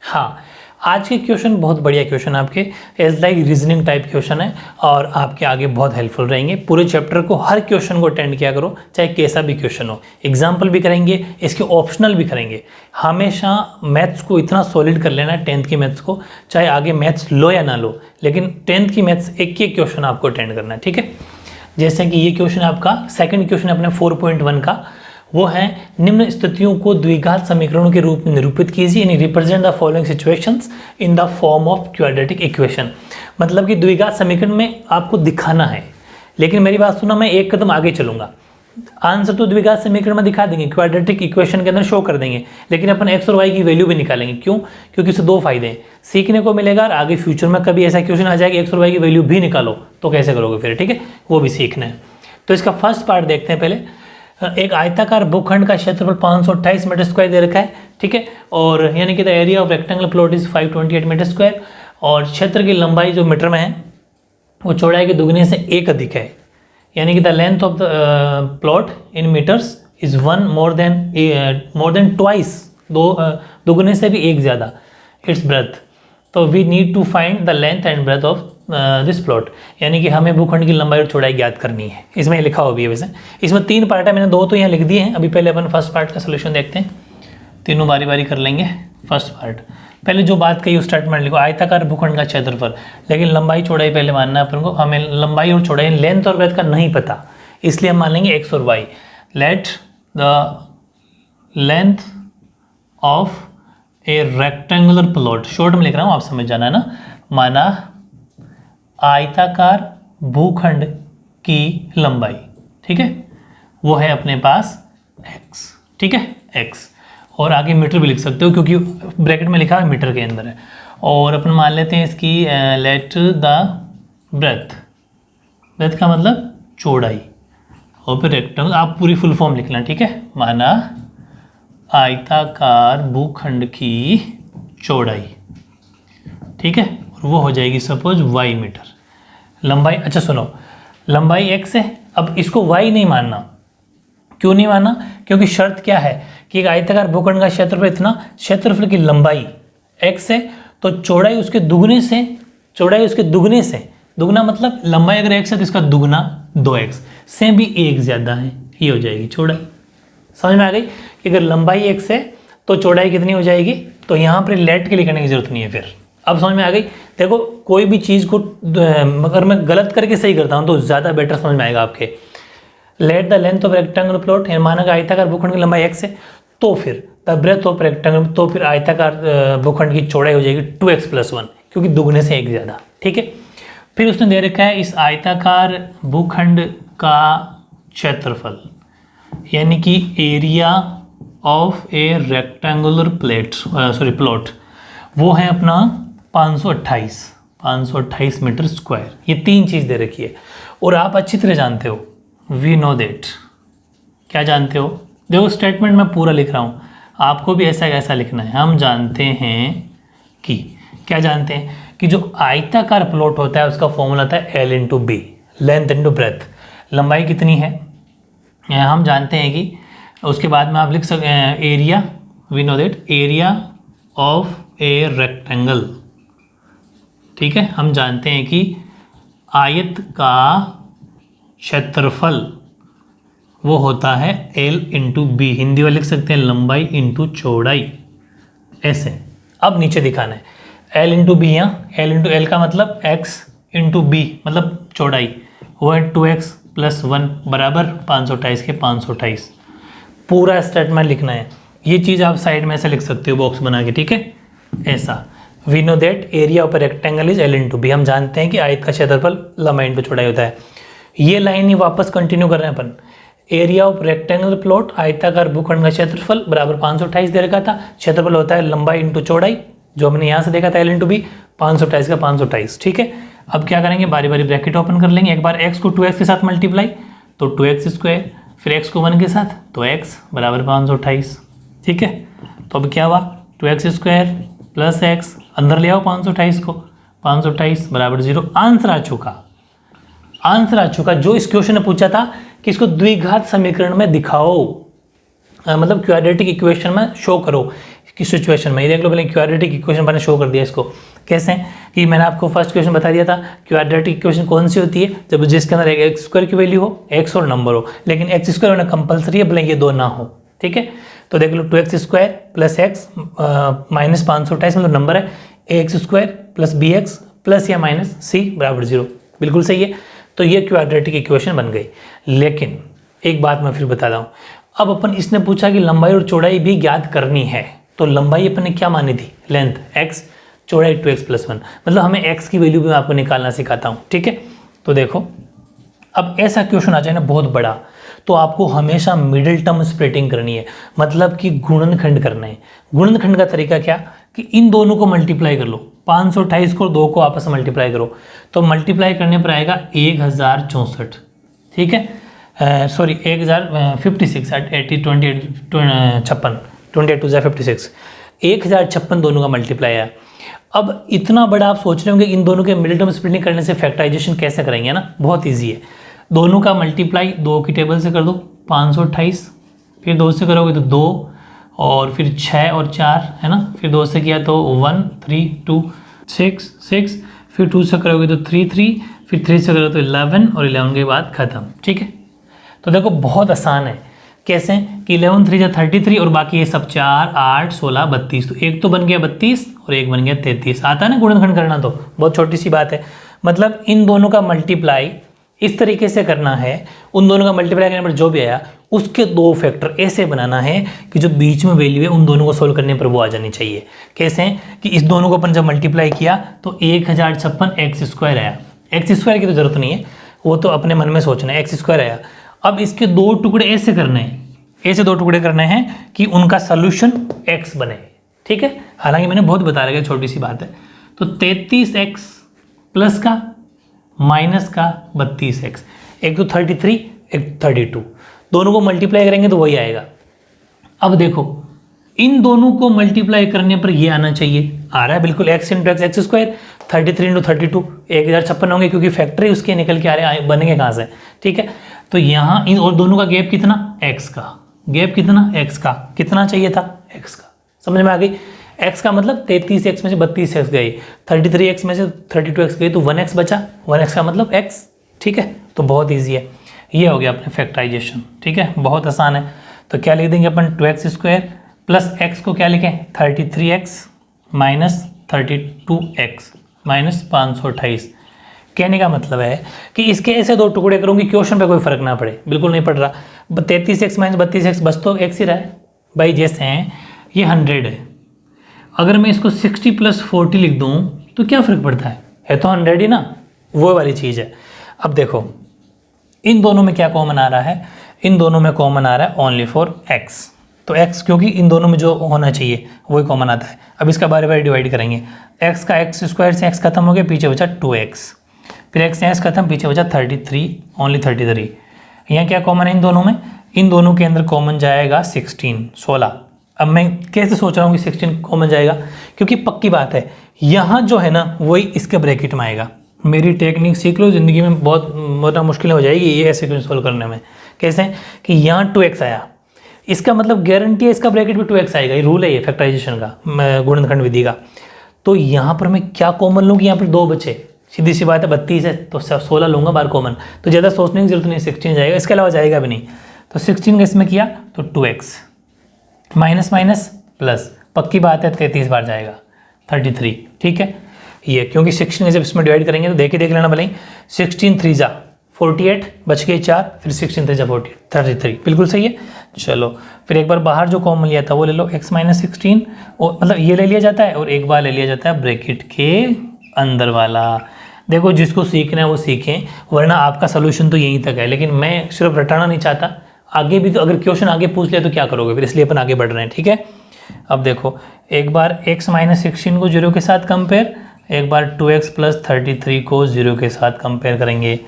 हाँ, आज के क्वेश्चन बहुत बढ़िया क्वेश्चन आपके, as like reasoning type question है और आपके आगे बहुत हेल्पफुल रहेंगे। पूरे चैप्टर को, हर क्वेश्चन को अटेंड किया करो, चाहे कैसा भी क्वेश्चन हो। एग्जाम्पल भी करेंगे, इसके ऑप्शनल भी करेंगे। हमेशा मैथ्स को इतना सॉलिड कर लेना है, 10th की मैथ्स को, चाहे आगे मैथ्स लो या ना लो, लेकिन 10th की मैथ्स एक एक क्वेश्चन आपको अटेंड करना है, ठीक है। जैसे कि ये क्वेश्चन आपका सेकंड क्वेश्चन अपने 4.1 का, वो है निम्न स्थितियों को द्विघात समीकरणों के रूप में निरूपित कीजिए, यानी represent the following situations in the form of quadratic equation. मतलब कि द्विघात समीकरण में आपको दिखाना है, लेकिन मेरी बात सुना, मैं एक कदम आगे चलूंगा। आंसर तो द्विघात समीकरण में दिखा देंगे, क्वाड्रेटिक इक्वेशन के अंदर शो कर देंगे, लेकिन अपन एक्स और वाई की वैल्यू भी निकालेंगे। क्यों? क्योंकि इससे दो फायदे हैं, सीखने को मिलेगा और आगे फ्यूचर में कभी ऐसा क्वेश्चन आ जाएगा एक्स और वाई की वैल्यू भी निकालो, तो कैसे करोगे फिर, ठीक है, वो भी सीखना है। तो इसका फर्स्ट पार्ट देखते हैं पहले। एक आयताकार भूखंड का क्षेत्रफल 528 मीटर स्क्वायर दे रखा है, ठीक है, और यानी कि the area of rectangle plot is 528 metre square, और क्षेत्र की लंबाई जो मीटर में है वो चौड़ाई के दुगने से एक अधिक है, यानी कि the length of the plot in metres is more than twice, दुगने से भी एक ज़्यादा, इट्स ब्रेथ। तो we need to find the length and breadth of this plot, यानी कि हमें भूखंड की लंबाई और चौड़ाई ज्ञात करनी है। इसमें लिखा हुआ भी है, वैसे इसमें 3 पार्ट है, मैंने 2 तो यहाँ लिख दिए हैं। अभी पहले अपन फर्स्ट पार्ट का सोल्यूशन देखते हैं, तीनों बारी बारी कर लेंगे। फर्स्ट पार्ट, पहले जो बात कही उस स्टेटमेंट लिखो, आयताकार भूखंड का क्षेत्रफल, लेकिन लंबाई चौड़ाई पहले मानना है अपन को। हमें लंबाई और चौड़ाई, लेंथ और ब्रेथ का नहीं पता, इसलिए हम मान लेंगे एक्स और y. Let the length of a rectangular plot, short में लिख रहा हूँ, आप समझ जाना है ना, माना आयताकार भूखंड की लंबाई, ठीक है, वो है अपने पास x, ठीक है, x, और आगे मीटर भी लिख सकते हो क्योंकि ब्रैकेट में लिखा है मीटर के अंदर है। और अपन मान लेते हैं इसकी लेट द ब्रेथ, ब्रेथ का मतलब चौड़ाई, और फिर रेक्टेंगल, आप पूरी फुल फॉर्म लिखना, ठीक है, माना आयताकार भूखंड की चौड़ाई, ठीक है, और वो हो जाएगी सपोज y मीटर। लंबाई, अच्छा सुनो, लंबाई x है, अब इसको y नहीं मानना। क्यों नहीं मानना? क्योंकि शर्त क्या है कि एक आयताकार भूखंड का क्षेत्रफल इतना, क्षेत्रफल की लंबाई x है तो चौड़ाई उसके दुगने से, चौड़ाई उसके दुगने से, दुगना मतलब लंबाई अगर x है तो इसका दुगना 2x से भी एक ज़्यादा है, ये हो जाएगी चौड़ाई। समझ में आ गई कि अगर लंबाई x है तो चौड़ाई कितनी हो जाएगी, तो यहाँ पर लेट के लिखने की जरूरत नहीं है फिर। अब समझ में आ गई। देखो कोई भी चीज़ को अगर मैं गलत करके सही करता हूँ तो ज़्यादा बेटर समझ में आएगा आपके। Late the length of rectangle plot, माना कि आयताकार भूखंड की लंबाई x है, तो फिर द ब्रेथ ऑफ रेक्टेंगल, तो फिर आयताकार भूखंड की चौड़ाई हो जाएगी 2x + 1, क्योंकि दुगने से एक ज़्यादा, ठीक है। फिर उसने दे रखा है इस आयताकार भूखंड का क्षेत्रफल, यानी कि area of a rectangular plot, वो है अपना 528 मीटर स्क्वायर। ये 3 चीज़ दे रखी है और आप अच्छी तरह जानते हो, वी नो दैट, क्या जानते हो, देखो स्टेटमेंट मैं पूरा लिख रहा हूँ, आपको भी ऐसा कैसा लिखना है। हम जानते हैं कि, क्या जानते हैं कि जो आयताकार प्लॉट होता है उसका फॉर्मूला आता है L × B, लेंथ × ब्रेथ, लंबाई कितनी है हम जानते हैं कि, उसके बाद में आप लिख सकते हैं area, we know that area of a rectangle, ठीक है, हम जानते हैं कि आयत का क्षेत्रफल वो होता है L × B, हिंदी में लिख सकते हैं लंबाई × चौड़ाई, ऐसे। अब नीचे दिखाना है L × B, यहाँ L × L का मतलब x × B मतलब चौड़ाई, वो है 2x + 1 बराबर 528 के 528। पूरा स्टेटमेंट लिखना है, ये चीज़ आप साइड में ऐसे लिख सकते हो बॉक्स बना के, ठीक है, ऐसा। We know that area of rectangle is L × B, हम जानते हैं कि आयत का क्षेत्रफल लंबाई × चौड़ाई होता है। ये लाइन ही वापस कंटिन्यू कर रहे हैं अपन। एरिया ऑफ रेक्टेंगल प्लॉट, आयताकार भूखंड का क्षेत्रफल बराबर 528 दे रखा था, क्षेत्रफल होता है लंबाई × चौड़ाई, जो हमने यहाँ से देखा था L × B, 528 का 528, ठीक है। अब क्या करेंगे, बारी बारी ब्रैकेट ओपन कर लेंगे। एक बार x को 2x के साथ मल्टीप्लाई तो 2x², फिर x को 1 के साथ तो x बराबर 528, ठीक है। तो अब क्या हुआ, 2x² + x, अंदर ले आओ 528 को, 528 बराबर 0। आंसर आ चुका जो इस क्वेश्चन ने पूछा था कि इसको द्विघात समीकरण में दिखाओ, मतलब क्वाड्रेटिक इक्वेशन में शो करो। की सिचुएशन में। ये देख लो पहले क्वाड्रेटिक इक्वेशन मैंने शो कर दिया इसको। कैसे कि मैंने आपको फर्स्ट क्वेश्चन बता दिया था, क्वाड्रेटिक इक्वेशन कौन सी होती है, जब जिसके अंदर एक एक्स स्क्वायर की वैल्यू हो, एक्स और नंबर हो, लेकिन एक्स स्क्वायर होना कंपलसरी है, भले ये दो ना हो। ठीक है, तो देख लो 2x square plus x minus 528 मतलब नंबर है, x square plus b x plus या माइनस सी बराबर 0। बिल्कुल सही है। तो ये क्वाड्रेटिक इक्वेशन बन गई। लेकिन एक बात मैं फिर बता रहा हूँ, अब अपन इसने पूछा कि लंबाई और चौड़ाई भी ज्ञात करनी है, तो लंबाई अपन ने क्या मानी थी, लेंथ x, चौड़ाई 2x + 1, मतलब हमें x की वैल्यू भी मैं आपको निकालना सिखाता हूँ। ठीक है, तो देखो अब ऐसा क्वेश्चन आ जाए ना बहुत बड़ा, तो आपको हमेशा मिडिल टर्म स्प्लिटिंग करनी है, मतलब कि गुणनखंड करना है। गुणनखंड का तरीका क्या कि इन दोनों को मल्टीप्लाई कर लो, 528 को 2 को आपस में मल्टीप्लाई करो, तो मल्टीप्लाई करने पर आएगा 1064। ठीक है, सॉरी 1056 28 2 56, 1056 दोनों का मल्टीप्लाई है। अब इतना बड़ा आप सोच रहे होंगे इन दोनों के मिडिल टर्म स्प्लिटिंग करने से फैक्टराइजेशन कैसे करेंगे ना, बहुत ईजी है। दोनों का मल्टीप्लाई 2 की टेबल से कर दो, 528, फिर 2 से करोगे तो 2, और फिर 6 और 4 है ना, फिर 2 से किया तो 1 3 2 6 6, फिर 2 से करोगे तो 3 3, फिर 3 से करोगे तो 11, और 11 के बाद ख़त्म। ठीक है, तो देखो बहुत आसान है। कैसे कि 11 3 जा 33 और बाकी ये सब 4 8 16 32, तो एक तो बन गया 32 और एक बन गया 33। आता है ना गुणनखंड करना, तो बहुत छोटी सी बात है। मतलब इन दोनों का मल्टीप्लाई इस तरीके से करना है, उन दोनों का मल्टीप्लाई करने पर जो भी आया उसके 2 फैक्टर ऐसे बनाना है कि जो बीच में वैल्यू है उन दोनों को सोल्व करने पर वो आ जानी चाहिए। कैसे कि इस दोनों को अपन जब मल्टीप्लाई किया तो 1056 एक्स स्क्वायर आया। एक्स स्क्वायर की तो जरूरत नहीं है, वो तो अपने मन में सोचना है, एक्स स्क्वायर आया। अब इसके 2 टुकड़े ऐसे करने हैं, ऐसे 2 टुकड़े करने हैं कि उनका सोल्यूशन x बने। ठीक है, हालांकि मैंने बहुत बता रखा है, छोटी सी बात है। तो 33x प्लस का माइनस का 32x, एक तो 33 एक 32, दोनों को मल्टीप्लाई करेंगे तो वही आएगा। अब देखो इन दोनों को मल्टीप्लाई करने पर ये आना चाहिए, आ रहा है बिल्कुल, x into x x square, 33 into 32 1056 होंगे, क्योंकि फैक्टरी उसके निकल के आ रहे बनेंगे कहाँ से। ठीक है, तो यहाँ इन और दोनों का गैप कितना, x का गैप कितना, x का कितना चाहिए था, x का। समझ में आ गई, x का मतलब 33x में से 32x गई, 33x में से 32x गई, तो 1x बचा, 1x का मतलब x। ठीक है, तो बहुत ईजी है, ये हो गया अपने फैक्टराइजेशन। ठीक है, बहुत आसान है। तो क्या लिख देंगे अपन, 2x स्क्वायर प्लस x को क्या लिखें, 33x माइनस 32x माइनस 528। कहने का मतलब है कि इसके ऐसे 2 टुकड़े करूँगी, क्वेश्चन पे कोई फर्क ना पड़े, बिल्कुल नहीं पड़ रहा। 33x माइनस 32x बस तो x ही रहा है भाई। जैसे हैं ये 100 है, अगर मैं इसको 60 + 40 लिख दूँ तो क्या फ़र्क पड़ता है तो 100 ही ना, वो वाली चीज़ है। अब देखो इन दोनों में क्या कॉमन आ रहा है, इन दोनों में कॉमन आ रहा है ओनली फॉर x, तो x क्योंकि इन दोनों में जो होना चाहिए वही कॉमन आता है। अब इसका बारे बारे डिवाइड करेंगे, x का x स्क्वायर से x खत्म हो गया, पीछे बचा 2x, फिर x से x खत्म, पीछे बचा 33, ओनली 33। यहाँ क्या कॉमन है इन दोनों में, इन दोनों के अंदर कॉमन जाएगा 16। अब मैं कैसे सोच रहा हूँ कि 16 कॉमन जाएगा, क्योंकि पक्की बात है यहाँ जो है ना वही इसके ब्रैकेट में आएगा। मेरी टेक्निक सीख लो, ज़िंदगी में बहुत मुश्किल हो जाएगी ये ऐसे क्वेश्चन सोल्व करने में। कैसे कि यहाँ 2x आया, इसका मतलब गारंटी है इसका ब्रैकेट में 2x आएगा, ये रूल है ये फैक्टराइजेशन का, गुणनखंड विधि का। तो यहाँ पर मैं क्या कॉमन लूँ कि यहाँ पर 2 बचे, सीधी सी बात है, 32 है तो 16 लूँगा बार कॉमन, तो ज़्यादा सोचने की जरूरत नहीं, 16 जाएगा, इसके अलावा जाएगा भी नहीं। तो 16 का इसमें किया तो 2x माइनस माइनस प्लस, पक्की बात है 33 बार जाएगा 33। ठीक है, ये क्योंकि 16 जब इसमें डिवाइड करेंगे तो देख लेना भले ही, 16 3 जा 48 बच गए 4, फिर 16 3 जा 33, बिल्कुल सही है। चलो फिर एक बार बाहर जो कॉमन लिया था वो ले लो, x माइनस 16, और मतलब ये ले लिया जाता है, और एक बार ले लिया जाता है ब्रैकेट के अंदर वाला। देखो जिसको सीखना है वो सीखें, वरना आपका सोल्यूशन तो यहीं तक है, लेकिन मैं सिर्फ रटाना नहीं चाहता, आगे भी तो अगर क्वेश्चन आगे पूछ लिया तो क्या करोगे फिर, इसलिए अपन आगे बढ़ रहे हैं। ठीक है, अब देखो एक बार x माइनस 16 को 0 के साथ कंपेयर, एक बार 2x प्लस 33 को 0 के साथ कंपेयर करेंगे।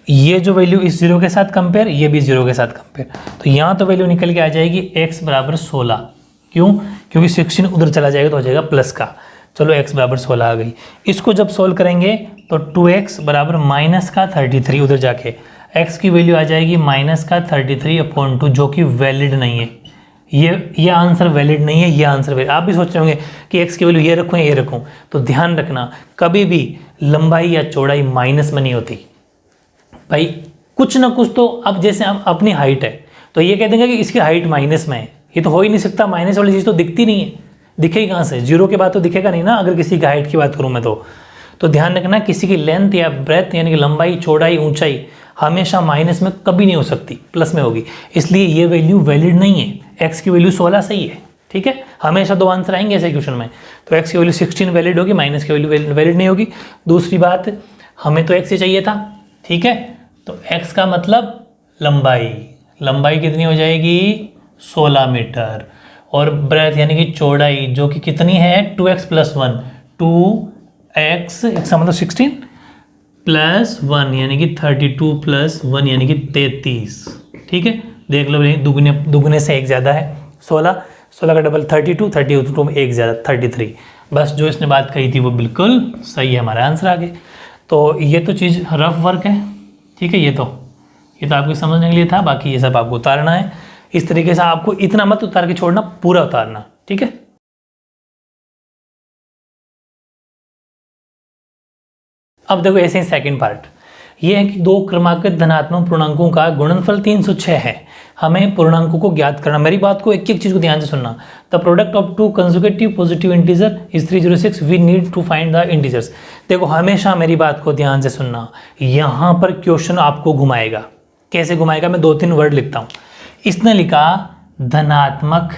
ये जो वैल्यू इस 0 के साथ कंपेयर, ये भी 0 के साथ कंपेयर, तो यहाँ तो वैल्यू निकल के आ जाएगी x बराबर 16। क्यों, क्योंकि 16 उधर चला जाएगा तो हो जाएगा प्लस का। चलो x बराबर 16 आ गई, इसको जब सोल्व करेंगे तो 2x बराबर माइनस का 33, उधर जाके x की वैल्यू आ जाएगी माइनस का 33/2, जो कि वैलिड नहीं है, ये आंसर वैलिड नहीं है, ये आंसर वैलिड। आप भी सोच रहे होंगे कि एक्स की वैल्यू ये रखूँ या ये रखूँ, तो ध्यान रखना कभी भी लंबाई या चौड़ाई माइनस में नहीं होती भाई, कुछ ना कुछ तो। अब जैसे हम अपनी हाइट है तो ये कह देंगे कि इसकी हाइट माइनस में है, ये तो हो ही नहीं सकता, माइनस वाली चीज़ तो दिखती नहीं है, दिखेगी कहाँ से, जीरो के बाद तो दिखेगा नहीं ना अगर किसी की हाइट की बात करूँ मैं तो ध्यान रखना किसी की लेंथ या ब्रेथ यानी कि लंबाई चौड़ाई ऊंचाई हमेशा माइनस में कभी नहीं हो सकती, प्लस में होगी, इसलिए ये वैल्यू वैलिड नहीं है। एक्स की वैल्यू 16 सही है, ठीक है, हमेशा दो आंसर आएंगे ऐसे क्वेश्चन में, तो एक्स की वैल्यू 16 वैलिड होगी, माइनस की वैल्यू वैलिड नहीं होगी। दूसरी बात, हमें तो एक्स ही चाहिए था, ठीक है, तो एक्स का मतलब लंबाई कितनी हो जाएगी 16 मीटर, और ब्रेथ यानी कि चौड़ाई जो कि कितनी है 2x + 1, 2x का मतलब 16 + 1 यानी कि 32 + 1 यानी कि 33, ठीक है, देख लो दुगने से एक ज़्यादा है, 16 का डबल 32, 32 में एक ज़्यादा 33, बस जो इसने बात कही थी वो बिल्कुल सही है, हमारा आंसर आ गया। तो ये तो चीज़ रफ वर्क है, ठीक है, ये तो आपको समझने के लिए था, बाकी ये सब आपको उतारना है। इस तरीके से आपको इतना मत उतार के छोड़ना, पूरा उतारना, ठीक है। अब देखो ऐसे ही सेकंड पार्ट, ये है कि दो क्रमांकित धनात्मक पूर्णांकों का गुणनफल 306 है, हमें पूर्णांकों को ज्ञात करना। मेरी बात को एक एक चीज को ध्यान से सुनना। The product of two consecutive positive integer is 306, we need to find the integers. देखो हमेशा मेरी बात को ध्यान से सुनना, यहाँ पर क्वेश्चन आपको घुमाएगा। कैसे घुमाएगा, मैं 2-3 वर्ड लिखता हूँ। इसने लिखा धनात्मक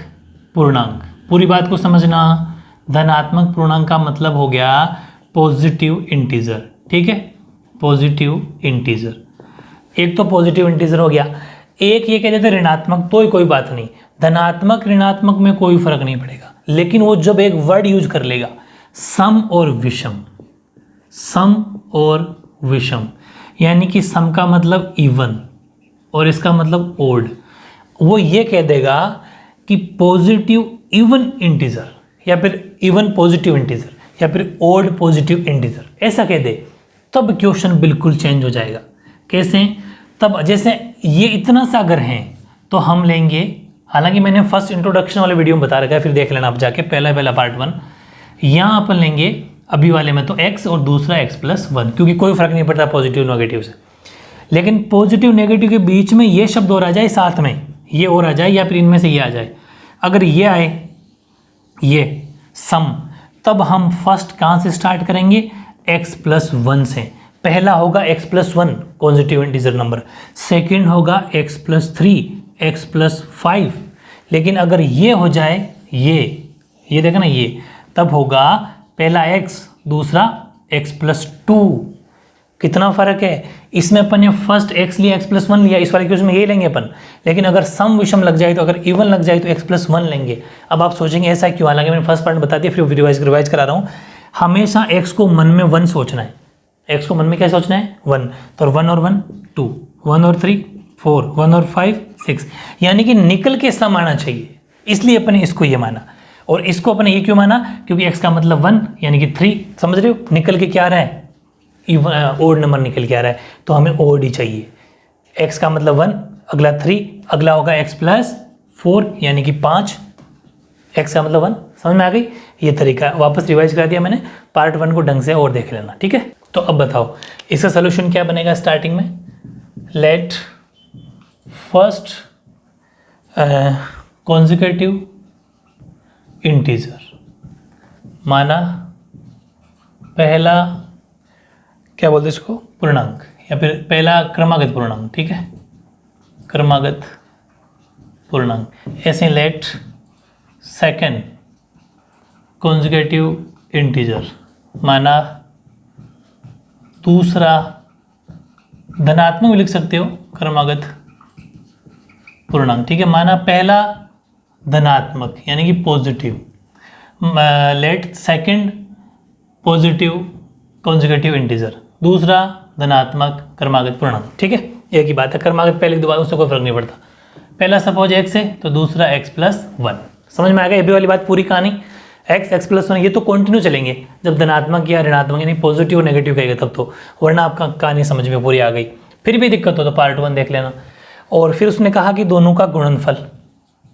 पूर्णांक, पूरी बात को समझना। धनात्मक पूर्णांक का मतलब हो गया पॉजिटिव इंटीजर, ठीक है, पॉजिटिव इंटीजर। एक तो पॉजिटिव इंटीजर हो गया, एक ये कह देते ऋणात्मक, तो कोई बात नहीं, धनात्मक ऋणात्मक में कोई फर्क नहीं पड़ेगा, लेकिन वो जब एक वर्ड यूज कर लेगा सम और विषम, सम और विषम, यानी कि सम का मतलब इवन और इसका मतलब ओड, वो ये कह देगा कि पॉजिटिव इवन इंटीजर या फिर इवन पॉजिटिव इंटीजर या फिर ओड पॉजिटिव इंटीजर, ऐसा कह दे, तब क्वेश्चन बिल्कुल चेंज हो जाएगा। कैसे, तब जैसे ये इतना सा अगर हैं तो हम लेंगे, हालांकि मैंने फर्स्ट इंट्रोडक्शन वाले वीडियो में बता रखा है, फिर देख लेना आप जाके, पहला पार्ट 1। यहाँ अपन लेंगे अभी वाले में तो x और दूसरा x + 1, क्योंकि कोई फर्क नहीं पड़ता पॉजिटिव नेगेटिव से, लेकिन पॉजिटिव नेगेटिव के बीच में ये शब्द और आ जाए, साथ में ये और आ जाए, या फिर इनमें से ये आ जाए। अगर ये आए, ये सम, तब हम फर्स्ट कहाँ से स्टार्ट करेंगे, x + 1 से। पहला होगा x + 1 positive integer number, second होगा x + 3, x + 5, लेकिन अगर ये हो जाए, ये देखना, ये तब होगा पहला x दूसरा x + 2। कितना फर्क है, इसमें अपन ने फर्स्ट x लिया, x + 1 लिया, इस वाले केस में ये लेंगे अपन, लेकिन अगर सम विषम लग जाए तो, अगर इवन लग जाए तो x + 1 लेंगे। अब आप सोचेंगे ऐसा क्यों, हालांकि मैंने फर्स्ट पार्ट बता दिया, फिर रिवाइज करा रहा हूँ। हमेशा x को मन में 1 सोचना है, x को मन में क्या सोचना है 1, तो 1 और 1 2, 1 और 3 4, 1 और 5 6, यानी कि निकल के सम आना चाहिए, इसलिए अपन ने इसको ये माना। और इसको अपन ने ये क्यों माना, क्योंकि x का मतलब 1 यानी कि 3, समझ रहे हो, निकल के क्या आ रहा है, ओड नंबर निकल के आ रहा है, तो हमें ओड ही चाहिए। x का मतलब 1, अगला 3, अगला होगा x + 4 यानी कि 5, x का मतलब 1, समझ में आ गई। ये तरीका वापस रिवाइज करा दिया मैंने, पार्ट 1 को ढंग से और देख लेना, ठीक है। तो अब बताओ इसका सोल्यूशन क्या बनेगा। स्टार्टिंग में लेट फर्स्ट कॉन्जिक्यूटिव इंटीजर, माना पहला क्या बोलते इसको, पूर्णांक, या फिर पहला क्रमागत पूर्णांक, ठीक है, क्रमागत पूर्णांक। ऐसे लेट सेकंड कॉन्जिक्यूटिव इंटीजर, माना दूसरा, धनात्मक भी लिख सकते हो, क्रमागत पूर्णांक, ठीक है, माना पहला धनात्मक यानी कि positive, let second positive consecutive integer, दूसरा धनात्मक क्रमागत पूर्णांक, ठीक है, एक ही बात है, क्रमागत पहले दोबारा उससे कोई फर्क नहीं पड़ता। पहला सपोज x है तो दूसरा x + 1, समझ में आ गया। ये भी वाली बात पूरी कहानी, x + 1 ये तो कंटिन्यू चलेंगे, जब धनात्मक या ऋणात्मक यानी पॉजिटिव और नेगेटिव कहेगा तब तो, वरना आपका कहानी समझ में पूरी आ गई। फिर भी दिक्कत हो तो पार्ट 1 देख लेना। और फिर उसने कहा कि दोनों का गुणनफल,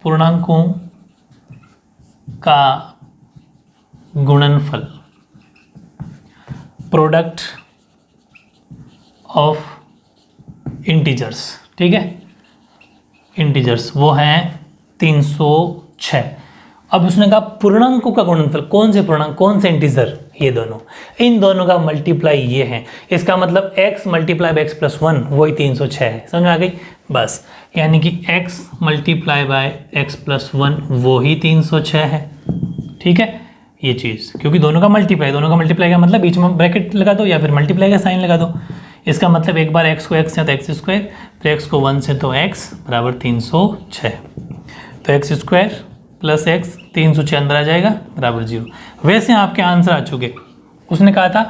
पूर्णांकों का गुणनफल, प्रोडक्ट ऑफ इंटीजर्स, ठीक है, इंटीजर्स वो है 306। अब उसने कहा पूर्णांकों का गुणनफल, कौन से पूर्णांक, कौन से इंटीजर, ये दोनों, इन दोनों का मल्टीप्लाई ये है, इसका मतलब x multiply by x plus 1 वही 306 है। समझ में आ गई? बस, यानी कि x multiply by x plus 1 वो ही 306 है, ठीक है, ये चीज़, क्योंकि दोनों का मल्टीप्लाई का मतलब बीच में ब्रैकेट लगा दो या फिर मल्टीप्लाई का साइन लगा दो। इसका मतलब एक बार x को x से तो x स्क्वायर, फिर x को 1 से तो x बराबर 306, तो x स्क्वायर प्लस x 306 अंदर आ जाएगा बराबर 0। वैसे आपके आंसर आ चुके। उसने कहा था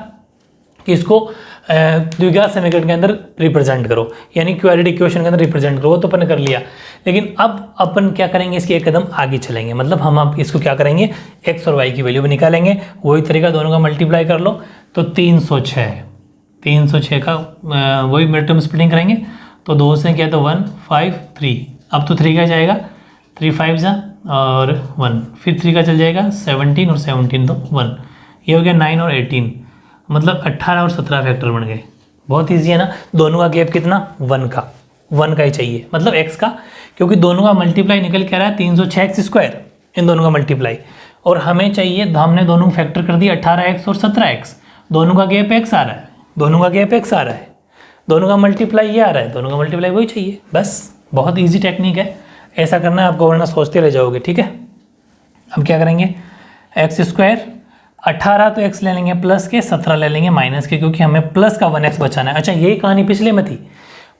कि इसको द्विघात समीकरण के अंदर रिप्रेजेंट करो, यानी क्वाड्रेटिक इक्वेशन के अंदर रिप्रेजेंट करो, वो तो अपन ने कर लिया। लेकिन अब अपन क्या करेंगे, इसके एक कदम आगे चलेंगे, मतलब हम अब इसको क्या करेंगे, x और y की वैल्यू भी निकालेंगे। वही तरीका, दोनों का मल्टीप्लाई कर लो तो 306 का वही मिड टर्म स्प्लिटिंग करेंगे, तो 2 से क्या, तो 1 5 3, अब तो 3 का जाएगा, 3 5 जा और 1, फिर 3 का चल जाएगा 17 और 17 तो 1, ये हो गया 9 और 18, मतलब 18 और 17 फैक्टर बन गए। बहुत ईजी है ना। दोनों का गैप कितना, 1 का ही चाहिए, मतलब x का, क्योंकि दोनों का मल्टीप्लाई निकल के आ रहा है 306x स्क्वायर, इन दोनों का मल्टीप्लाई, और हमें चाहिए, हमने दोनों को फैक्टर कर दिया 18x और 17x, दोनों का गैप x आ रहा है, दोनों का मल्टीप्लाई ये आ रहा है, दोनों का मल्टीप्लाई वही चाहिए। बस, बहुत ईजी टेक्निक है, ऐसा करना है आपको, वरना सोचते रह जाओगे, ठीक है। अब क्या करेंगे, एक्स स्क्वायर 18 तो x ले लेंगे प्लस के, 17 ले लेंगे माइनस के, क्योंकि हमें प्लस का 1x बचाना है। अच्छा, यही कहानी पिछले में थी,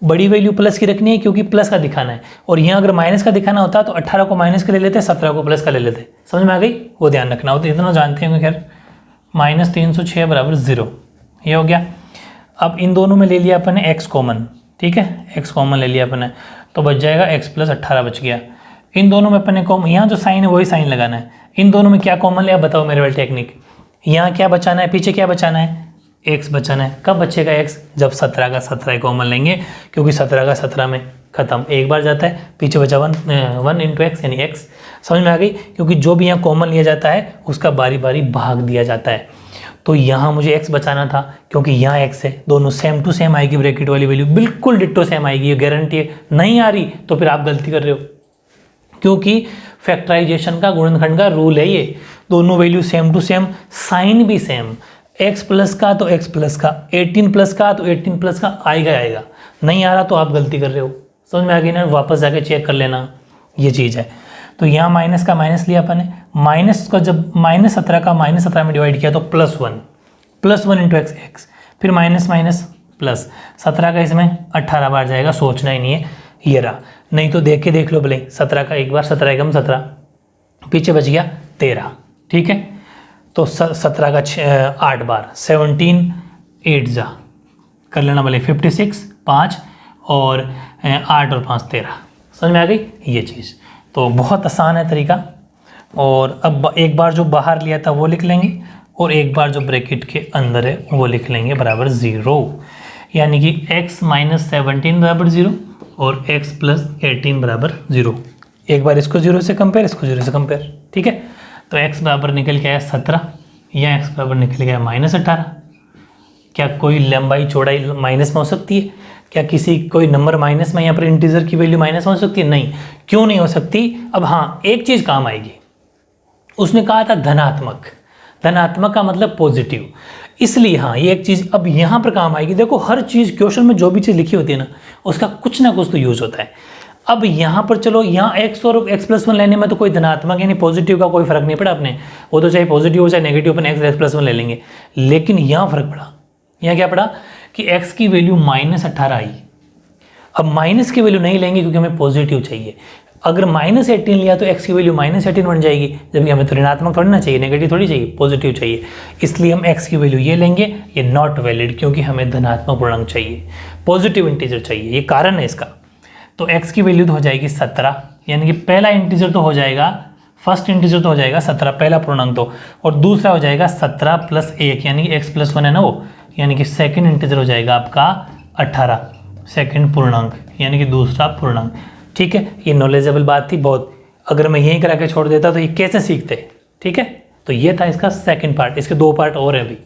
बड़ी वैल्यू प्लस की रखनी है क्योंकि प्लस का दिखाना है, और यहाँ अगर माइनस का दिखाना होता तो 18 को माइनस का ले लेते, 17 को प्लस का ले लेते। समझ में आ गई? वो ध्यान रखना होता, इतना जानते होंगे। खैर, -306 बराबर 0, ये हो गया। अब इन दोनों में ले लिया अपन ने x कॉमन, ठीक है, x कॉमन ले लिया अपन ने, तो बच जाएगा x प्लस 18 बच गया। इन दोनों में अपन ने कॉमन, यहाँ जो साइन है वही साइन लगाना है। इन दोनों में क्या कॉमन लिया, बताओ मेरे वाली टेक्निक। यहाँ क्या बचाना है, पीछे क्या बचाना है, x बचाना है। कब बचेगा x, जब 17 का 17 कॉमन लेंगे, क्योंकि 17 का 17 में खत्म, एक बार जाता है, पीछे बचा 1 इंटू एक्स यानी x। समझ में आ गई? क्योंकि जो भी यहाँ कॉमन लिया जाता है उसका बारी बारी भाग दिया जाता है। तो यहाँ मुझे x बचाना था, क्योंकि यहाँ x है, दोनों सेम टू सेम आएगी, ब्रैकेट वाली वैल्यू बिल्कुल डिट्टो सेम आएगी, ये गारंटी है। नहीं आ रही तो फिर आप गलती कर रहे हो, क्योंकि फैक्टराइजेशन का, गुणनखंड का रूल है ये, दोनों value same to same, sign भी सेम, x प्लस का तो x प्लस का, 18 प्लस का तो 18 प्लस का आएगा। नहीं आ रहा तो आप गलती कर रहे हो। समझ में आ गई ना? वापस जाके चेक कर लेना, ये चीज़ है। तो यहाँ माइनस का माइनस लिया अपन ने, माइनस का जब -17 का -17 में डिवाइड किया तो +1 इंटू एक्स, फिर माइनस प्लस 17 का इसमें 18 बार जाएगा, सोचना ही नहीं है, ये रहा। नहीं तो देख लो भले, 17 का एक बार, 17 एकम 17, पीछे बच गया 13, ठीक है। तो 17 का 8 बार, 17 8 जा कर लेना भले, 56 5 और 8 और 5 13। समझ में आ गई ये चीज़? तो बहुत आसान है तरीका। और अब एक बार जो बाहर लिया था वो लिख लेंगे, और एक बार जो ब्रैकेट के अंदर है वो लिख लेंगे बराबर 0, यानी कि x - 17 बराबर 0 और x प्लस 18 बराबर 0। एक बार इसको 0 से कंपेयर, इसको 0 से कंपेयर, ठीक है। तो x बराबर निकल के आया 17, या x बराबर निकल गया -18। क्या कोई लंबाई चौड़ाई माइनस में हो सकती है? क्या कोई नंबर माइनस में, यहाँ पर इंटीजर की वैल्यू माइनस में हो सकती है? नहीं। क्यों नहीं हो सकती? अब हाँ, एक चीज़ काम आएगी, उसने कहा था धनात्मक का मतलब पॉजिटिव, इसलिए हाँ ये एक चीज़ अब यहाँ पर काम आएगी। देखो, हर चीज़ क्वेश्चन में जो भी चीज़ लिखी होती है ना, उसका कुछ ना कुछ तो यूज़ होता है। अब यहाँ पर चलो, यहाँ x और x प्लस 1 लेने में तो कोई धनात्मक यानी पॉजिटिव का कोई फर्क नहीं पड़ा अपने, वो तो चाहे पॉजिटिव हो चाहे नेगेटिव, अपन x प्लस 1 ले लेंगे। लेकिन यहाँ फर्क पड़ा, यहाँ क्या पड़ा कि x की वैल्यू -18 आई। अब माइनस की वैल्यू नहीं लेंगे क्योंकि हमें पॉजिटिव चाहिए। अगर -18 लिया तो x की वैल्यू -18 बन जाएगी, जबकि हमें तो ऋणात्मक थोड़ी ना चाहिए, नेगेटिव थोड़ी चाहिए, पॉजिटिव चाहिए। इसलिए हम x की वैल्यू ये लेंगे, ये नॉट वैलिड, क्योंकि हमें धनात्मक पूर्णांक चाहिए, पॉजिटिव इंटीजर चाहिए, ये कारण है इसका। तो x की वैल्यू तो हो जाएगी 17, यानी कि पहला इंटीजर तो हो जाएगा, फर्स्ट इंटीजर तो हो जाएगा 17, पहला पूर्णांक तो, और दूसरा हो जाएगा 17 + 1, यानी कि x प्लस 1 है ना वो, यानी कि सेकंड इंटीजर हो जाएगा आपका 18, सेकंड पूर्णांक यानी कि दूसरा पूर्णांक। ठीक है, ये नॉलेजेबल बात थी बहुत। अगर मैं यहीं करा के छोड़ देता तो ये कैसे सीखते, ठीक है। तो ये था इसका सेकंड पार्ट, इसके 2 पार्ट और है अभी।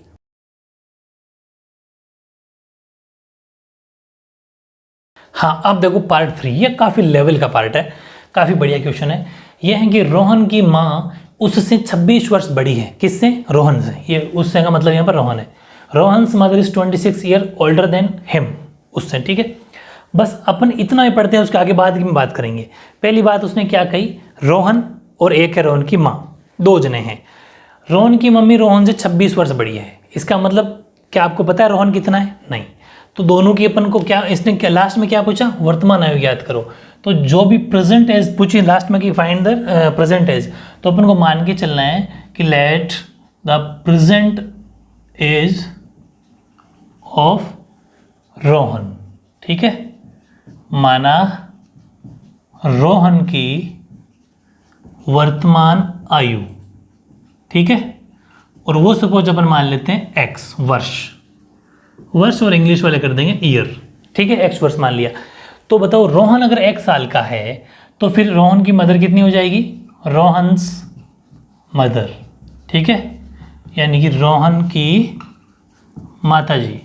हाँ, अब देखो पार्ट 3, ये काफ़ी लेवल का पार्ट है, काफ़ी बढ़िया क्वेश्चन है। ये है कि रोहन की माँ उससे 26 वर्ष बड़ी है। किससे? रोहन से। ये उससे का मतलब यहाँ पर रोहन है। Rohan's mother is 26 year older than him, उससे, ठीक है। बस अपन इतना ही पढ़ते हैं, उसके आगे बाद में बात करेंगे। पहली बात उसने क्या कही, रोहन और एक है रोहन की माँ, 2 जने हैं। रोहन की मम्मी रोहन से 26 वर्ष बड़ी है। इसका मतलब क्या आपको पता है रोहन कितना है? नहीं। तो दोनों की अपन को क्या, इसने क्या लास्ट में क्या पूछा, वर्तमान आयु याद करो। तो जो भी प्रेजेंट एज पूछी लास्ट में कि फाइंड द प्रेजेंट एज, तो अपन को मान के चलना है कि let the present age of Rohan, ठीक है। माना रोहन की वर्तमान आयु, ठीक है। और वो सपोज अपन मान लेते हैं एक्स, वर्ष और इंग्लिश वाले कर देंगे ईयर, ठीक है। एक्स वर्ष मान लिया। तो बताओ रोहन अगर 1 साल का है तो फिर रोहन की मदर कितनी हो जाएगी, रोहन्स मदर, ठीक है। यानी कि रोहन की माता जी,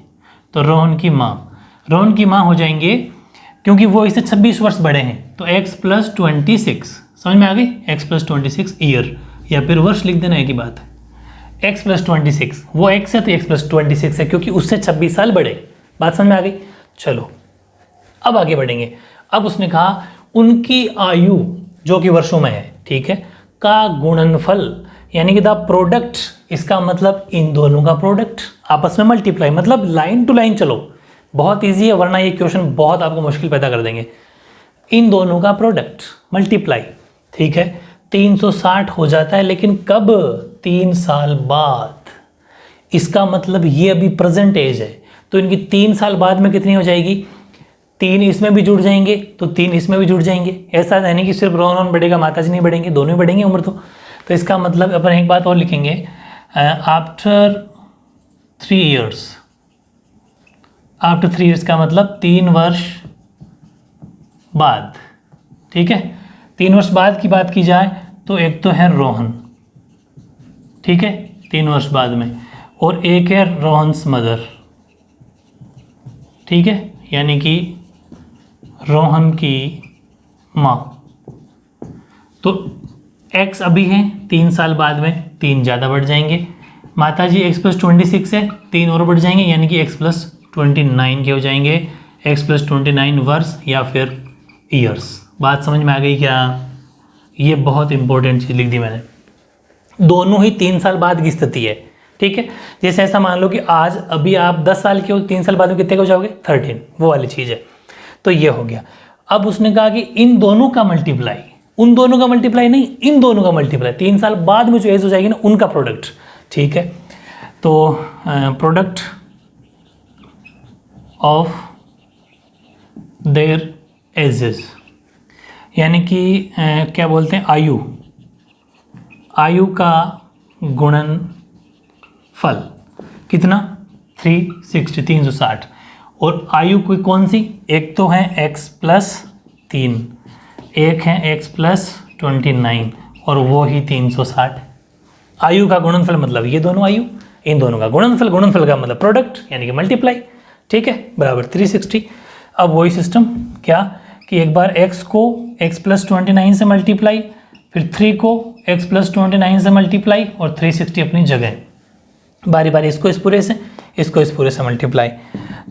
तो रोहन की माँ हो जाएंगे, क्योंकि वो इससे 26 वर्ष बड़े हैं। तो x + 26, समझ में आ गई, x + 26 ईयर, या फिर वर्ष लिख देना, एक ही बात है। x + 26, वो x है तो x + 26 है, क्योंकि उससे 26 साल बड़े। बात समझ में आ गई। चलो अब आगे बढ़ेंगे। अब उसने कहा उनकी आयु जो कि वर्षों में है, ठीक है, का गुणनफल, यानी कि द प्रोडक्ट, इसका मतलब इन दोनों का प्रोडक्ट आपस में मल्टीप्लाई, मतलब लाइन टू लाइन चलो, बहुत इजी है, वरना ये क्वेश्चन बहुत आपको मुश्किल पैदा कर देंगे। इन दोनों का प्रोडक्ट मल्टीप्लाई, ठीक है, 360 हो जाता है, लेकिन कब? 3 साल बाद। इसका मतलब ये अभी प्रेजेंट एज है, तो इनकी 3 साल बाद में कितनी हो जाएगी, 3 इसमें भी जुड़ जाएंगे तो 3 इसमें भी जुड़ जाएंगे। ऐसा है नहीं कि सिर्फ रोहन बढ़ेगा माता जी नहीं बढ़ेंगे, दोनों ही बढ़ेंगे उम्र तो इसका मतलब अपन एक बात और लिखेंगे, आफ्टर 3 ईयर्स, आफ्टर 3 ईयर्स का मतलब 3 वर्ष बाद, ठीक है। 3 वर्ष बाद की बात की जाए तो एक तो है रोहन, ठीक है, 3 वर्ष बाद में, और एक है रोहन्स मदर, ठीक है, यानी कि रोहन की माँ। तो x अभी है, 3 साल बाद में 3 ज़्यादा बढ़ जाएंगे। माता जी x + 26 है, 3 और बढ़ जाएंगे, यानी कि x + 29 के हो जाएंगे। x + 29 वर्ष या फिर ईयर्स। बात समझ में आ गई क्या? ये बहुत इंपॉर्टेंट चीज़ लिख दी मैंने। दोनों ही 3 साल बाद की स्थिति है, ठीक है। जैसे ऐसा मान लो कि आज अभी आप 10 साल के हो, 3 साल बाद में कितने हो जाओगे? 13, वो वाली चीज़ है। तो ये हो गया। अब उसने कहा कि इन दोनों का मल्टीप्लाई, उन दोनों का मल्टीप्लाई नहीं, इन दोनों का मल्टीप्लाई, 3 साल बाद में जो एज हो जाएगी ना, उनका प्रोडक्ट, ठीक है। तो प्रोडक्ट ऑफ देयर एजेस, यानी कि क्या बोलते हैं, आयु का गुणनफल कितना? 360। और आयु कोई कौन सी? एक तो है x + 3, एक है x + 29, और वो ही 360। आयु का गुणनफल मतलब ये दोनों आयु, इन दोनों का गुणनफल, गुणनफल का मतलब प्रोडक्ट यानी कि मल्टीप्लाई, ठीक है, बराबर 360। अब वही सिस्टम क्या कि एक बार x को x + 29 से मल्टीप्लाई, फिर 3 को x + 29 से मल्टीप्लाई, और 360 अपनी जगह, बारी बारी इसको इस पूरे से, इसको इस पूरे से मल्टीप्लाई।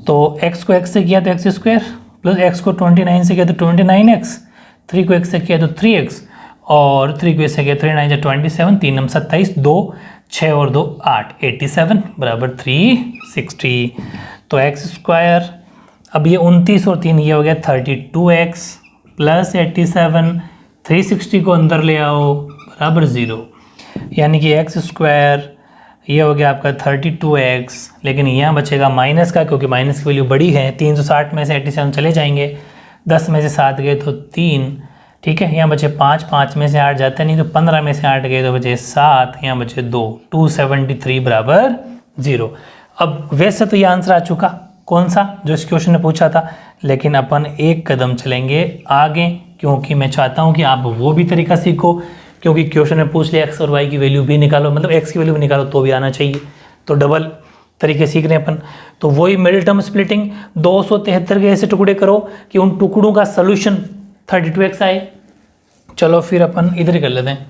तो x को x से किया तो x² प्लस x को 29 से किया तो 29x, 3 को x से किया तो 3x, और 3 को इससे किया 3 9 27, 3 9 27, 2 6 और 2 8, 87 बराबर 360। तो x², अब ये 29 और 3 ये हो गया 32x प्लस 87, 360 को अंदर ले आओ बराबर 0, यानी कि x² ये हो गया आपका 32x, लेकिन यहाँ बचेगा माइनस का, क्योंकि माइनस की वैल्यू बड़ी है। 360 में से 87 चले जाएंगे, 10 में से 7 गए तो 3, ठीक है। यहाँ बचे 5, 5 में से 8 जाते नहीं, तो 15 में से 8 गए तो बचे 7, यहाँ बचे 2, 273 बराबर 0। अब वैसे तो ये आंसर आ चुका, कौन सा, जो इस क्वेश्चन ने पूछा था, लेकिन अपन एक कदम चलेंगे आगे, क्योंकि मैं चाहता हूँ कि आप वो भी तरीका सीखो, क्योंकि क्वेश्चन में पूछ लिया एक्स और वाई की वैल्यू भी निकालो, मतलब एक्स की वैल्यू भी निकालो तो भी आना चाहिए, तो डबल तरीके सीख रहे हैं अपन। तो वही मिडिल टर्म स्प्लिटिंग, 273 के ऐसे टुकड़े करो कि उन टुकड़ों का सोल्यूशन 32x आए। चलो फिर अपन इधर ही कर लेते हैं।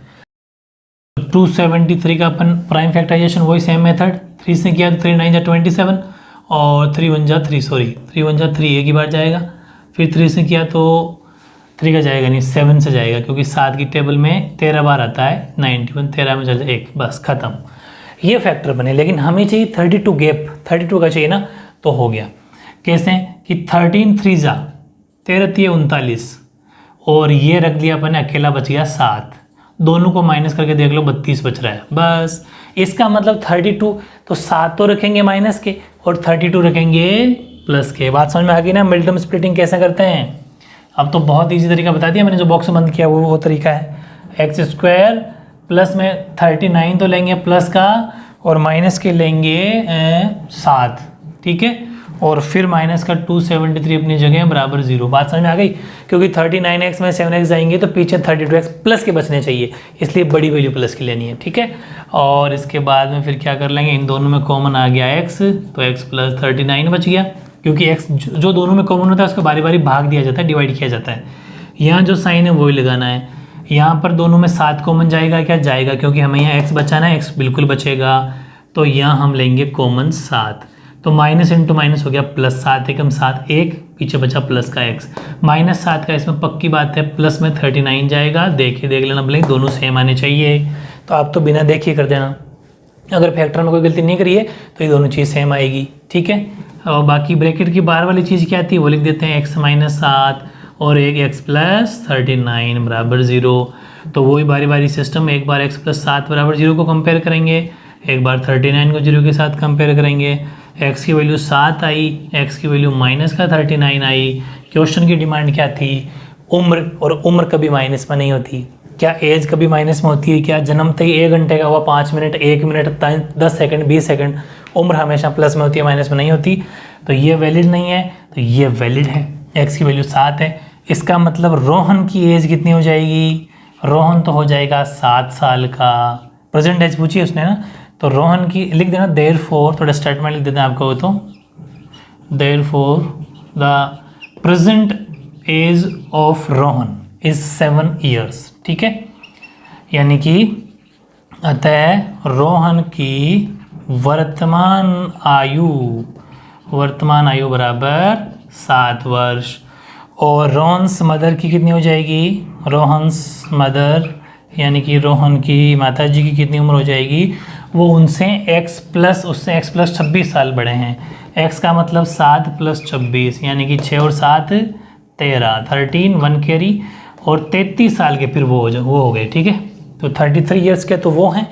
273 का अपन प्राइम फैक्टराइजेशन वही सेम मेथड, 3 से किया तो 3 9 जा 27 और 3 1 जा 3, सॉरी 3 1 जा 3 एक ही बार जाएगा, फिर 3 से किया तो 3 का जाएगा नहीं, 7 से जाएगा, क्योंकि 7 की टेबल में 13 बार आता है, 91 13 में चल जाए एक, बस खत्म। ये फैक्टर बने, लेकिन हमें चाहिए 32 गैप, 32 का चाहिए ना, तो हो गया कैसे कि 13 3 जा 13 3 39 और ये रख दिया अपन ने, अकेला बच गया 7, दोनों को माइनस करके देख लो 32 बच रहा है बस। इसका मतलब 32, तो 7 तो रखेंगे माइनस के और 32 रखेंगे प्लस के। बात समझ में आ गई ना, मिडिल टर्म स्प्लिटिंग कैसे करते हैं। अब तो बहुत ईजी तरीका बता दिया मैंने, जो बॉक्स बंद किया वो तरीका है। एक्स स्क्वायर प्लस में 39 तो लेंगे प्लस का और माइनस के लेंगे 7, ठीक है, और फिर माइनस का 273 अपनी जगह बराबर 0। बात समझ में आ गई, क्योंकि 39x में 7x जाएंगे तो पीछे 32x प्लस के बचने चाहिए, इसलिए बड़ी वैल्यू प्लस की लेनी है, ठीक है। और इसके बाद में फिर क्या कर लेंगे, इन दोनों में कॉमन आ गया x, तो x प्लस 39 बच गया, क्योंकि x जो दोनों में कॉमन होता है उसको बारी बारी भाग दिया जाता है, डिवाइड किया जाता है। यहाँ जो साइन है वही लगाना है। यहाँ पर दोनों में 7 कॉमन जाएगा, क्या जाएगा, क्योंकि हमें यहाँ x बचाना है, x बिल्कुल बचेगा, तो यहाँ हम लेंगे कॉमन 7, तो माइनस इंटू माइनस हो गया प्लस, 7 एकम 7 1, पीछे बचा प्लस का x, माइनस 7 का इसमें पक्की बात है, प्लस में 39 जाएगा, देख लेना भले दोनों सेम आने चाहिए, तो आप तो बिना देखे कर देना, अगर फैक्टर में कोई गलती नहीं करी है तो ये दोनों चीज़ सेम आएगी, ठीक है। और बाकी ब्रैकेट की बाहर वाली चीज़ क्या आती है वो लिख देते हैं, x माइनस 7 और एक x प्लस 39 बराबर 0, तो वही बारी बारी सिस्टम, एक बार x प्लस 7 बराबर 0 को कंपेयर करेंगे, एक बार 39 को 0 के साथ कंपेयर करेंगे, x की वैल्यू 7 आई, x की वैल्यू माइनस का 39 आई। क्वेश्चन की डिमांड क्या थी, उम्र, और उम्र कभी माइनस में नहीं होती, क्या एज कभी माइनस में होती है, क्या जन्मते ही 1 घंटे का हुआ 5 मिनट 1 मिनट 10 सेकंड 20 सेकंड, उम्र हमेशा प्लस में होती है, माइनस में नहीं होती, तो ये वैलिड नहीं है, तो ये वैलिड है, x की वैल्यू 7 है। इसका मतलब रोहन की एज कितनी हो जाएगी, रोहन तो हो जाएगा 7 साल का, प्रेजेंट एज पूछी उसने ना, तो रोहन की लिख देना देयरफॉर, थोड़ा स्टेटमेंट लिख देना आपको, तो therefore the present age of Rohan is 7 years, ठीक है, यानी कि अतः रोहन की वर्तमान आयु बराबर 7 वर्ष। और रोहन्स मदर की कितनी हो जाएगी, रोहन्स मदर यानी कि रोहन की माता जी की कितनी उम्र हो जाएगी, वो उनसे उससे x प्लस 26 साल बड़े हैं, x का मतलब 7 प्लस 26 यानी कि 6 और 7 13, 13 1 कैरी और 33 साल के फिर वो हो गए, ठीक है। तो 33 years के तो वो हैं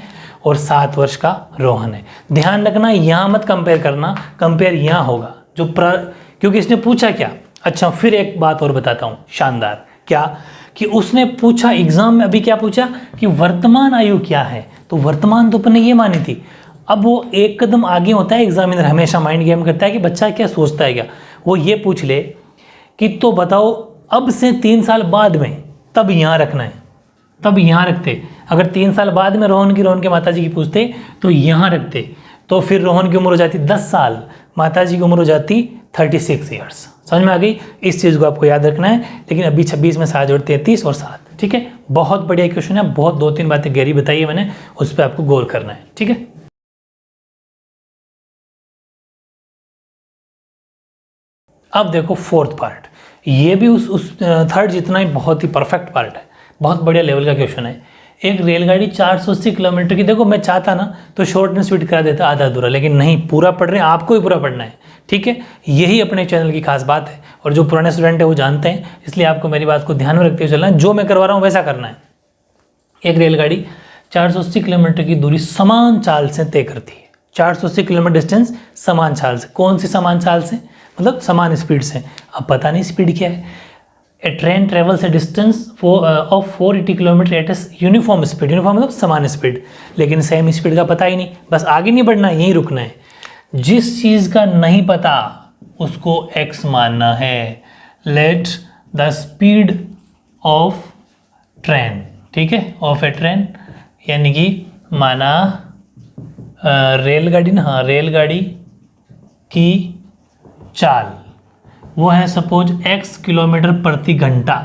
और 7 वर्ष का रोहन है। ध्यान रखना यहाँ मत कंपेयर करना, कंपेयर यहाँ होगा क्योंकि इसने पूछा क्या। अच्छा फिर एक बात और बताता हूँ शानदार, क्या कि उसने पूछा एग्जाम में, अभी क्या पूछा कि वर्तमान आयु क्या है, तो वर्तमान तो अपन ने ये मानी थी। अब वो एक कदम आगे होता है, एग्जामिनर हमेशा माइंड गेम करता है कि बच्चा क्या सोचता है, क्या वो ये पूछ ले कि तो बताओ अब से 3 साल बाद में, तब यहाँ रखना है, तब यहाँ रखते। अगर 3 साल बाद में रोहन के माता जी की पूछते तो यहाँ रखते, तो फिर रोहन की उम्र हो जाती 10 साल, माता जी की उम्र हो जाती 36 years। समझ में आ गई, इस चीज़ को आपको याद रखना है। लेकिन अभी 26 में 7 जोड़ 33 और 7, ठीक है। बहुत बढ़िया क्वेश्चन है, बहुत 2-3 बातें गहरी बताई है मैंने, उस पर आपको गौर करना है, ठीक है। अब देखो फोर्थ पार्ट, ये भी उस थर्ड जितना ही बहुत ही परफेक्ट पार्ट है, बहुत बढ़िया लेवल का क्वेश्चन है। एक रेलगाड़ी 480 किलोमीटर की, देखो मैं चाहता ना तो शॉर्ट एंड स्वीट करा देता आधा अधूरा, लेकिन नहीं, पूरा पढ़ रहे हैं, आपको ही पूरा पढ़ना है, ठीक है। यही अपने चैनल की खास बात है, और जो पुराने स्टूडेंट है वो जानते हैं, इसलिए आपको मेरी बात को ध्यान में रखते हुए चलना है, जो मैं करवा रहा हूँ वैसा करना है। एक रेलगाड़ी 480 किलोमीटर की दूरी समान चाल से तय करती है, 480 किलोमीटर डिस्टेंस समान चाल से। कौन सी समान चाल से, मतलब समान स्पीड से। अब पता नहीं स्पीड क्या है। A train travels a distance of 480 kilometre at as uniform speed, uniform मतलब समान स्पीड, लेकिन सेम स्पीड का पता ही नहीं, बस आगे नहीं बढ़ना, यहीं रुकना है। जिस चीज़ का नहीं पता उसको x मानना है। Let the speed of train, ठीक है, ऑफ ए ट्रेन यानी कि माना रेलगाड़ी ना, हाँ रेलगाड़ी की चाल वो है सपोज x किलोमीटर प्रति घंटा।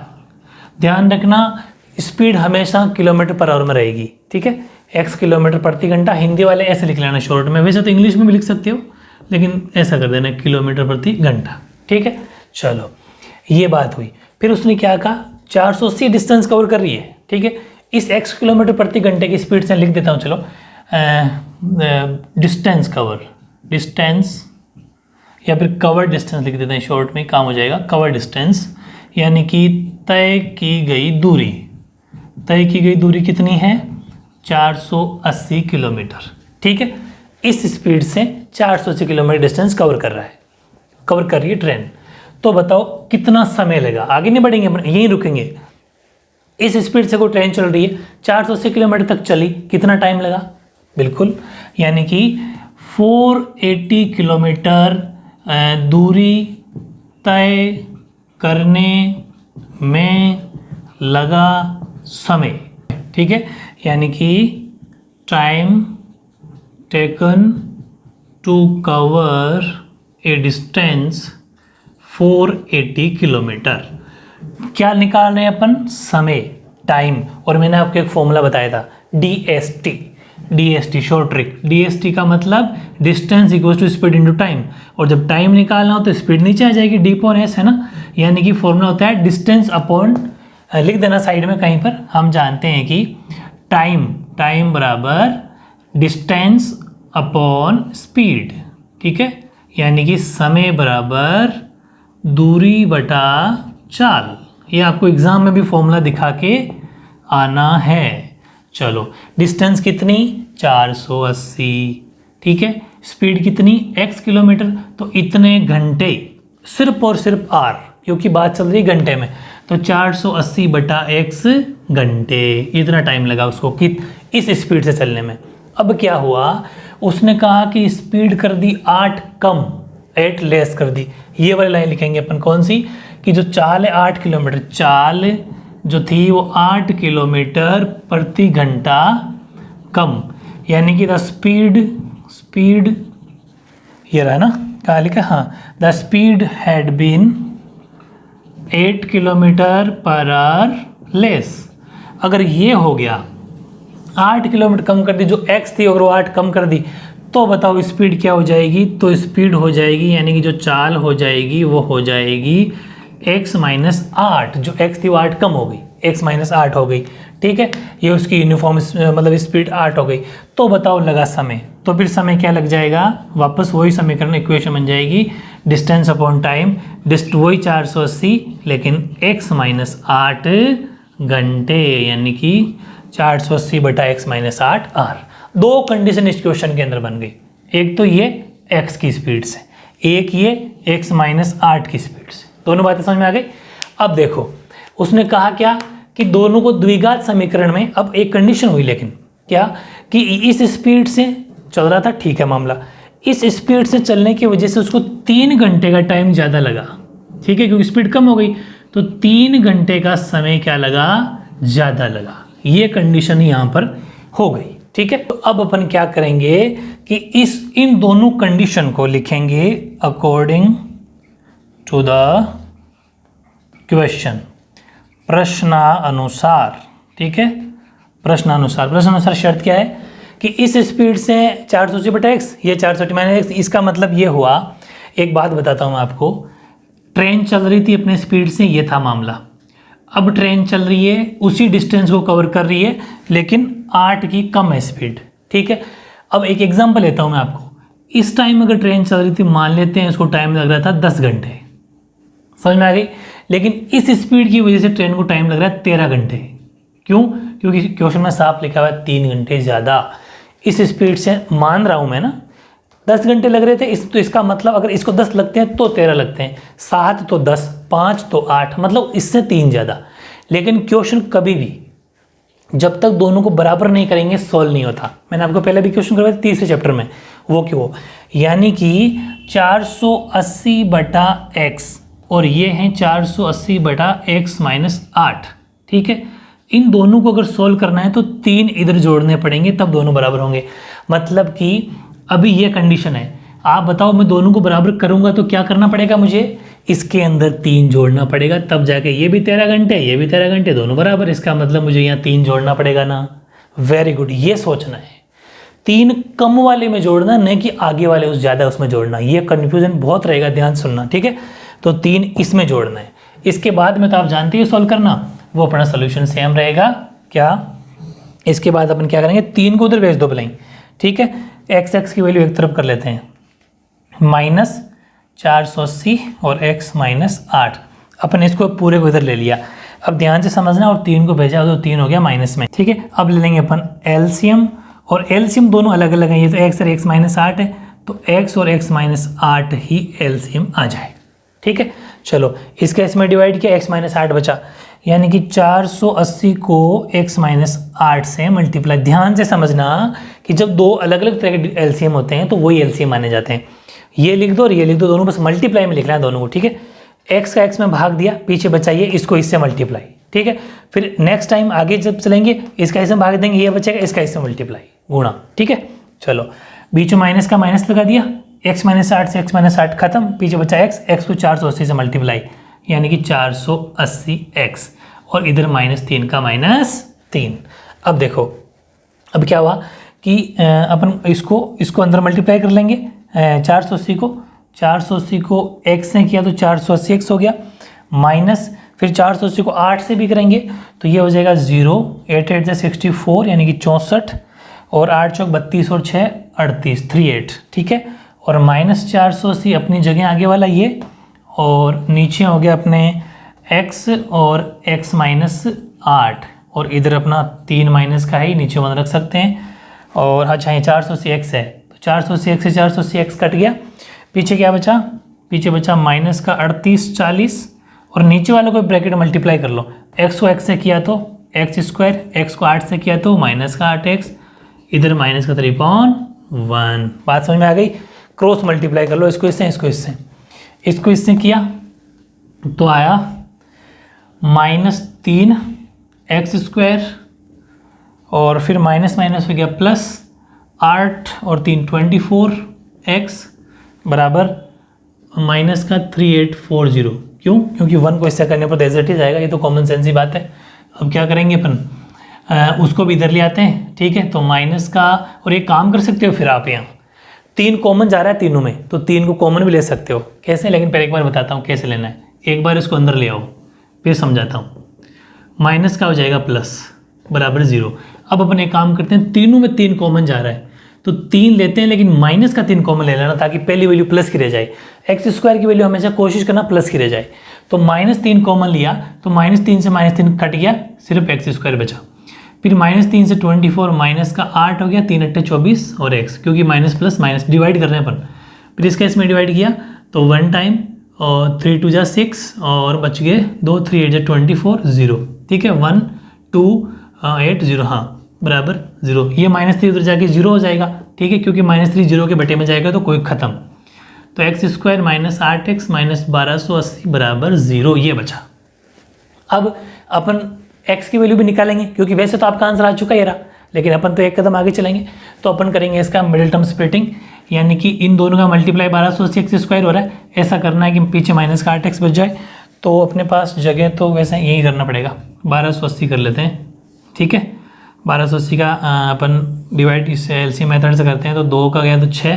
ध्यान रखना स्पीड हमेशा किलोमीटर पर आवर में रहेगी, ठीक है, x किलोमीटर प्रति घंटा। हिंदी वाले ऐसे लिख लेना शॉर्ट में, वैसे तो इंग्लिश में भी लिख सकते हो लेकिन ऐसा कर देना किलोमीटर प्रति घंटा, ठीक है। चलो ये बात हुई। फिर उसने क्या कहा 480 डिस्टेंस कवर कर रही है, ठीक है। इस x किलोमीटर प्रति घंटे की स्पीड से लिख देता हूँ, चलो डिस्टेंस कवर, डिस्टेंस या फिर कवर डिस्टेंस लिख देते हैं, शॉर्ट में काम हो जाएगा। कवर डिस्टेंस यानी कि तय की गई दूरी, तय की गई दूरी कितनी है 480 किलोमीटर, ठीक है। इस स्पीड से 480 किलोमीटर डिस्टेंस कवर कर रहा है, कवर कर रही है ट्रेन। तो बताओ कितना समय लगा, आगे नहीं बढ़ेंगे, यहीं रुकेंगे। इस स्पीड से कोई ट्रेन चल रही है 480 किलोमीटर तक चली, कितना टाइम लगा, बिल्कुल यानी कि 480 किलोमीटर दूरी तय करने में लगा समय, ठीक है, यानी कि time taken to cover a distance 480 kilometre. क्या निकाल रहे हैं अपन, समय, टाइम। और मैंने आपको एक फॉर्मूला बताया था DST, DST short trick. DST का मतलब distance equals to speed into time, और जब टाइम निकालना हो तो स्पीड नीचे आ जाएगी, D अपॉन S है ना, यानी कि फॉर्मूला होता है डिस्टेंस अपॉन, लिख देना साइड में कहीं पर, हम जानते हैं कि टाइम बराबर डिस्टेंस अपॉन स्पीड, ठीक है, यानी कि समय बराबर दूरी बटा चाल। ये आपको एग्जाम में भी फॉर्मूला दिखा के आना है। चलो डिस्टेंस कितनी 480, ठीक है, स्पीड कितनी x किलोमीटर, तो इतने घंटे, सिर्फ और सिर्फ r, क्योंकि बात चल रही है घंटे में, तो 480 बटा x घंटे, इतना टाइम लगा उसको कि इस स्पीड से चलने में। अब क्या हुआ, उसने कहा कि स्पीड कर दी 8 कम, 8 लेस कर दी। ये वाली लाइन लिखेंगे अपन, कौन सी, कि जो चाल है 8 किलोमीटर, चाल जो थी वो 8 किलोमीटर प्रति घंटा कम, यानी कि द स्पीड ये रहा ना, कहाँ लिखा, हाँ, the speed had been 8 kilometre per hour less. अगर ये हो गया 8 किलोमीटर कम कर दी, जो x थी अगर वो 8 कम कर दी, तो बताओ स्पीड क्या हो जाएगी, तो स्पीड हो जाएगी यानी कि जो चाल हो जाएगी वो हो जाएगी x माइनस 8, जो x थी वो 8 कम हो गई, x माइनस 8 हो गई, ठीक है, ये उसकी यूनिफॉर्म मतलब स्पीड 8 हो गई। तो बताओ लगा समय, तो फिर समय क्या लग जाएगा, वापस वही समीकरण इक्वेशन बन जाएगी, डिस्टेंस अपॉन टाइम, वही 480 लेकिन x माइनस 8 घंटे, यानी कि 480 बटा x माइनस 8 r। दो कंडीशन इस क्वेश्चन के अंदर बन गई, एक तो ये x की स्पीड से, एक ये x माइनस 8 की स्पीड से, दोनों बातें समझ में आ गई। अब देखो उसने कहा क्या कि दोनों को द्विघात समीकरण में, अब एक कंडीशन हुई, लेकिन क्या कि इस स्पीड से चल रहा था, ठीक है मामला, इस स्पीड से चलने की वजह से उसको 3 घंटे का टाइम ज़्यादा लगा, ठीक है, क्योंकि स्पीड कम हो गई, तो 3 घंटे का समय क्या लगा, ज़्यादा लगा। ये कंडीशन यहाँ पर हो गई, ठीक है। तो अब अपन क्या करेंगे कि इन दोनों कंडीशन को लिखेंगे अकॉर्डिंग टू द क्वेश्चन, प्रश्नानुसार, ठीक है, प्रश्नानुसार शर्त क्या है कि इस स्पीड से 480 बटा एक्स, ये 480 माइनस एक्स, इसका मतलब ये हुआ, एक बात बताता हूँ मैं आपको, ट्रेन चल रही थी अपने स्पीड से, ये था मामला। अब ट्रेन चल रही है, उसी डिस्टेंस को कवर कर रही है, लेकिन 8 की कम है स्पीड, ठीक है। अब एक एग्जांपल लेता हूँ मैं आपको, इस टाइम अगर ट्रेन चल रही थी, मान लेते हैं उसको टाइम लग रहा था 10 घंटे, समझ में आ गई, लेकिन इस स्पीड की वजह से ट्रेन को टाइम लग रहा है 13 घंटे। क्यों, क्योंकि क्वेश्चन में साफ लिखा हुआ है 3 घंटे ज़्यादा। इस स्पीड से मान रहा हूँ मैं ना, 10 घंटे लग रहे थे, तो इसका मतलब अगर इसको 10 लगते हैं तो 13 लगते हैं, 7 तो 10, 5 तो 8, मतलब इससे 3 ज़्यादा। लेकिन क्वेश्चन कभी भी जब तक दोनों को बराबर नहीं करेंगे सॉल्व नहीं होता। मैंने आपको पहले भी क्वेश्चन करवाया तीसरे चैप्टर में, वो क्यों, यानी कि 480 बटा एक्स और ये हैं 480 बटा एक्स माइनस 8, ठीक है। इन दोनों को अगर सोल्व करना है तो 3 इधर जोड़ने पड़ेंगे, तब दोनों बराबर होंगे। मतलब कि अभी ये कंडीशन है, आप बताओ मैं दोनों को बराबर करूंगा तो क्या करना पड़ेगा मुझे, इसके अंदर 3 जोड़ना पड़ेगा, तब जाके ये भी 13 घंटे ये भी 13 घंटे दोनों बराबर। इसका मतलब मुझे यहाँ 3 जोड़ना पड़ेगा ना। वेरी गुड, ये सोचना है। 3 कम वाले में जोड़ना, नहीं कि आगे वाले उस ज़्यादा उसमें जोड़ना। ये कन्फ्यूजन बहुत रहेगा, ध्यान सुनना, ठीक है। तो 3 इसमें जोड़ना है। इसके बाद में तो आप जानते हो सॉल्व करना, वो अपना सोल्यूशन सेम रहेगा। क्या इसके बाद अपन क्या करेंगे, 3 को उधर भेज दो भलाई, ठीक है। x की वैल्यू एक तरफ कर लेते हैं, -480 और x -8। अपन इसको पूरे को इधर ले लिया। अब ध्यान से समझना, और 3 को भेजा तो 3 हो गया माइनस में, ठीक है। अब ले लेंगे अपन एलसीएम, और एलसीएम दोनों अलग अलग हैं। ये तो x और x -8 है, तो x और x -8 ही एलसीएम आ जाए, ठीक है। चलो इसका इसमें डिवाइड किया, x -8 बचा, यानी कि 480 को x -8 से मल्टीप्लाई। ध्यान से समझना कि जब दो अलग अलग तरह के एलसीएम होते हैं तो वही एलसीएम माने जाते हैं। ये लिख दो और ये लिख दो, दोनों बस मल्टीप्लाई में लिखना है दोनों को, ठीक है। x का x में भाग दिया, पीछे बचाइए, इसको इससे मल्टीप्लाई, ठीक है। फिर नेक्स्ट टाइम आगे जब चलेंगे, इसका इसमें भाग देंगे, ये बचेगा, इसका इससे मल्टीप्लाई गुणा, ठीक है। चलो बीच में माइनस का माइनस लगा दिया, x -8 से x -8 खत्म, पीछे बचा x को 480 से मल्टीप्लाई, यानी कि 480x, और इधर -3 का -3। अब देखो, अब क्या हुआ कि अपन इसको अंदर मल्टीप्लाई कर लेंगे। 480 को x से किया तो 480x हो गया, माइनस फिर 480 को 8 से भी करेंगे तो ये हो जाएगा 0, 8 8 से 64 यानी कि 64, और 8 चौक 32 और 6 38, 38, ठीक है। और -480 अपनी जगह आगे वाला ये, और नीचे हो गया अपने x और x -8, और इधर अपना 3 माइनस का है, नीचे 1 रख सकते हैं। और अच्छा ये 480x है, तो 480x से 480x कट गया, पीछे क्या बचा, पीछे बचा माइनस का 38 40, और नीचे वाले को ब्रैकेट मल्टीप्लाई कर लो। x को x से किया तो x², x को 8 से किया तो माइनस का 8x, इधर माइनस का 3/1। बात समझ में आ गई। क्रॉस मल्टीप्लाई कर लो, इसको इससे, इसको इससे, इसको इससे किया तो आया -3x², और फिर माइनस माइनस हो गया प्लस 8 और 3 24x बराबर -3840। क्यों? क्योंकि 1 को इससे करने पर डेजर्ट ही जाएगा, ये तो कॉमन सेंस ही बात है। अब क्या करेंगे अपन, उसको भी इधर ले आते हैं, ठीक है। तो माइनस का, और एक काम कर सकते हो फिर आप, यहाँ 3 कॉमन जा रहा है तीनों में, तो 3 को कॉमन भी ले सकते हो। कैसे, लेकिन पहले एक बार बताता हूँ कैसे लेना है। एक बार इसको अंदर ले आओ, फिर समझाता हूँ। माइनस का हो जाएगा प्लस बराबर 0। अब अपन एक काम करते हैं, तीनों में 3 कॉमन जा रहा है तो 3 लेते हैं, लेकिन माइनस का 3 कॉमन ले लेना, ताकि पहली वैल्यू प्लस की रह जाए। x² की वैल्यू हमेशा कोशिश करना प्लस की रह जाए। तो -3 कॉमन लिया तो -3 से -3 कट गया, सिर्फ x² बचा। फिर -3 से 24, माइनस का 8 हो गया, 3 8 24 और x, क्योंकि माइनस प्लस माइनस डिवाइड कर रहे हैं अपन। फिर इसका इसमें डिवाइड किया तो 1 टाइम, और 3 2 जा 6, और बच गए 2, 3 8 जा 24 0, ठीक है। 1 2 8 0, हाँ बराबर 0। ये -3 उधर जाके 0 हो जाएगा, ठीक है, क्योंकि -3 0 के बटे में जाएगा तो कोई खत्म। तो x² -8x -1280 बराबर 0, ये बचा। अब अपन x की वैल्यू भी निकालेंगे, क्योंकि वैसे तो आपका आंसर आ चुका है, लेकिन अपन तो एक कदम आगे चलेंगे। तो अपन करेंगे इसका मिडिल टर्म स्प्लिटिंग, यानी कि इन दोनों का मल्टीप्लाई 1280x² हो रहा है। ऐसा करना है कि पीछे माइनस का 8x बच जाए, तो अपने पास जगह तो वैसे यही करना पड़ेगा, 1280 कर लेते हैं, ठीक है। 1280 का अपन डिवाइड इस एलसीएम मेथड से करते हैं, तो 2 का गया तो 6,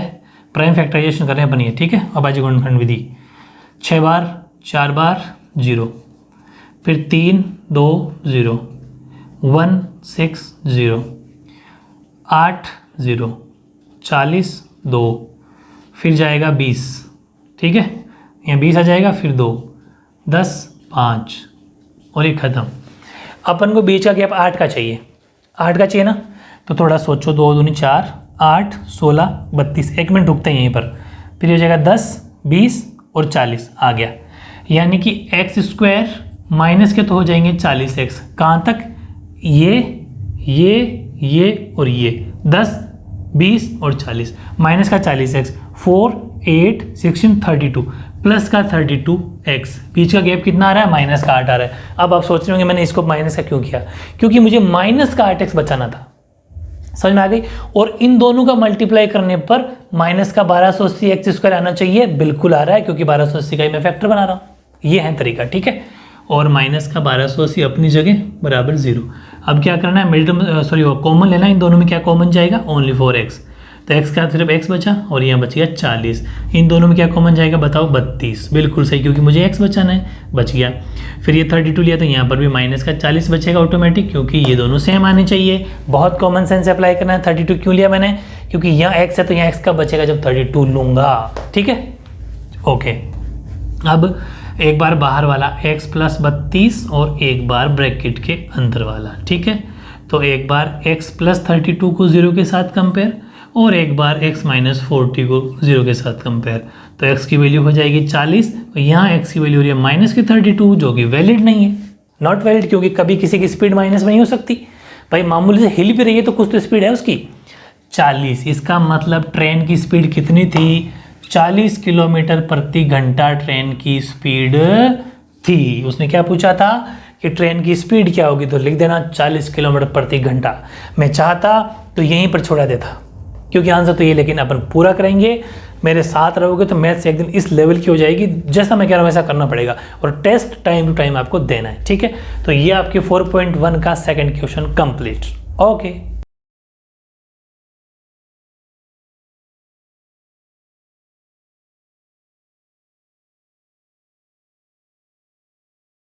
प्राइम फैक्टराइजेशन कर रहे हैं अपन ये, ठीक है। अभाज्य गुणनखंड विधि, 6 बार 4 बार 0, फिर 3 2 0, 1 6 0, 8 0, 40 2, फिर जाएगा 20, ठीक है, यहाँ 20 आ जाएगा, फिर 2 10 5, और ये खत्म। अपन को बीच का गैप 8 का चाहिए, 8 का चाहिए ना, तो थोड़ा सोचो। 2 दूनी 4, 8 16 32, 1 मिनट रुकते हैं यहीं पर। फिर हो जाएगा 10 20 और 40 आ गया, यानी कि x² माइनस के तो हो जाएंगे 40x। कहाँ तक, ये और ये 10 20 और 40, माइनस का 40x, 4 8 16 32, प्लस का 32x, बीच का गैप कितना आ रहा है, माइनस का 8 आ रहा है। अब आप सोच रहे होंगे मैंने इसको माइनस का क्यों किया, क्योंकि मुझे माइनस का 8x बचाना था, समझ में आ गई। और इन दोनों का मल्टीप्लाई करने पर माइनस का 1280 एक्स स्क्वायर आना चाहिए, बिल्कुल आ रहा है क्योंकि 1280 का ही मैं फैक्टर बना रहा हूँ। ये है तरीका, ठीक है। और माइनस का 1280 अपनी जगह बराबर 0। अब क्या करना है, कॉमन लेना है, इन दोनों में क्या कॉमन जाएगा, ओनली 4x। तो x का सिर्फ x बचा और यहाँ बच गया 40। इन दोनों में क्या कॉमन जाएगा बताओ, 32, बिल्कुल सही, क्योंकि मुझे x बचाना है, बच गया। फिर ये 32 लिया तो यहाँ पर भी माइनस का 40 बचेगा ऑटोमेटिक, क्योंकि ये दोनों सेम आने चाहिए। बहुत कॉमन सेंस अप्लाई करना है। 32 क्यों लिया मैंने, क्योंकि यहाँ x है तो यहाँ x का बचेगा जब 32 लूँगा, ठीक है, ओके। अब एक बार बाहर वाला x प्लस 32 और एक बार ब्रैकेट के अंदर वाला, ठीक है। तो एक बार x प्लस 32 को 0 के साथ कंपेयर और एक बार x माइनस 40 को 0 के साथ कंपेयर। तो x की वैल्यू हो जाएगी 40 और यहाँ x की वैल्यू हो रही है माइनस की 32, जो कि वैलिड नहीं है, नॉट वैलिड, क्योंकि कभी किसी की स्पीड माइनस में नहीं हो सकती। भाई मामूली से हिल भी रही है तो कुछ तो स्पीड है उसकी। 40, इसका मतलब ट्रेन की स्पीड कितनी थी, 40 किलोमीटर प्रति घंटा ट्रेन की स्पीड थी। उसने क्या पूछा था कि ट्रेन की स्पीड क्या होगी, तो लिख देना 40 किलोमीटर प्रति घंटा। मैं चाहता तो यहीं पर छोड़ा देता, क्योंकि आंसर तो ये, लेकिन अपन पूरा करेंगे। मेरे साथ रहोगे तो मैथ्स एक दिन इस लेवल की हो जाएगी, जैसा मैं कह रहा हूँ वैसा करना पड़ेगा, और टेस्ट टाइम टू टाइम आपको देना है, ठीक है। तो ये आपके 4.1 का सेकंड क्वेश्चन कंप्लीट, ओके।